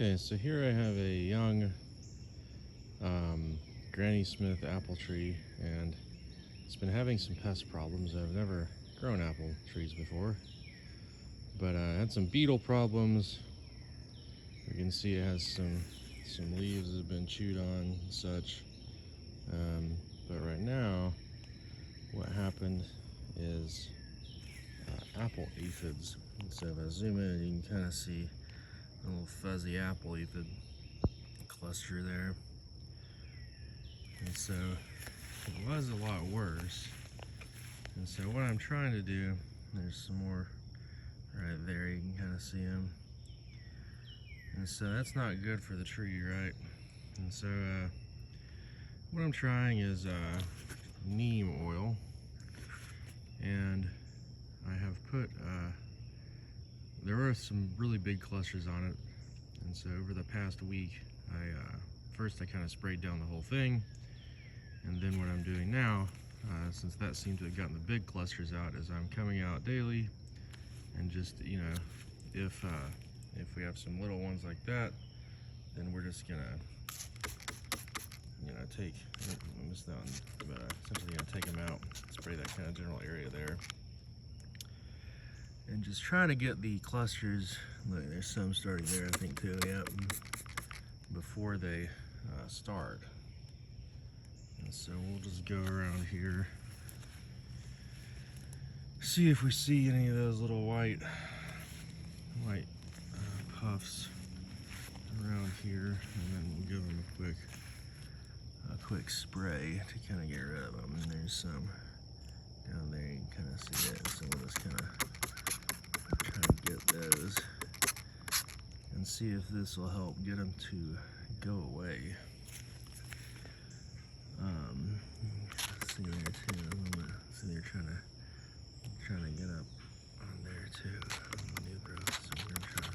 Okay, so here I have a young Granny Smith apple tree, and it's been having some pest problems. I've never grown apple trees before, but I had some beetle problems. You can see it has some leaves that have been chewed on and such. But right now, what happened is apple aphids. So if I zoom in, you can kind of see a little fuzzy apple aphid cluster there. And so it was a lot worse. And so what I'm trying to do, there's some more right there, you can kind of see them. And so that's not good for the tree, right? And so what I'm trying is neem oil, and I have put, there were some really big clusters on it. And so over the past week, first I kind of sprayed down the whole thing. And then what I'm doing now, since that seemed to have gotten the big clusters out, is I'm coming out daily and just, if we have some little ones like that, then we're just gonna, take, I missed that one, but essentially gonna take them out, spray that kind of general area there. And just try to get the clusters, look, there's some starting there, I think too, yep, before they start. And so we'll just go around here, see if we see any of those little white puffs around here, and then we'll give them a quick spray to kind of get rid of them. And there's some down there, you can kind of see it. So we'll just kind of try to get those and see if this will help get them to go away. See there too. So they're trying to get up on there too. New growth. So we're gonna try to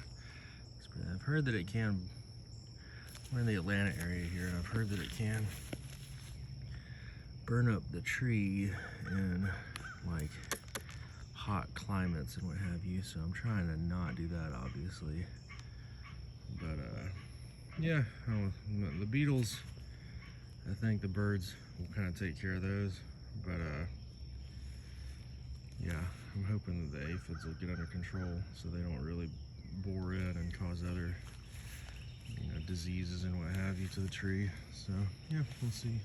spray that. I've heard that it can. We're in the Atlanta area here, and I've heard that it can burn up the tree in like hot climates and what have you. So I'm trying to not do that, obviously. But yeah, the beetles, I think the birds will kind of take care of those. But yeah, I'm hoping that the aphids will get under control so they don't really bore in and cause other diseases and what have you to the tree. So yeah, we'll see.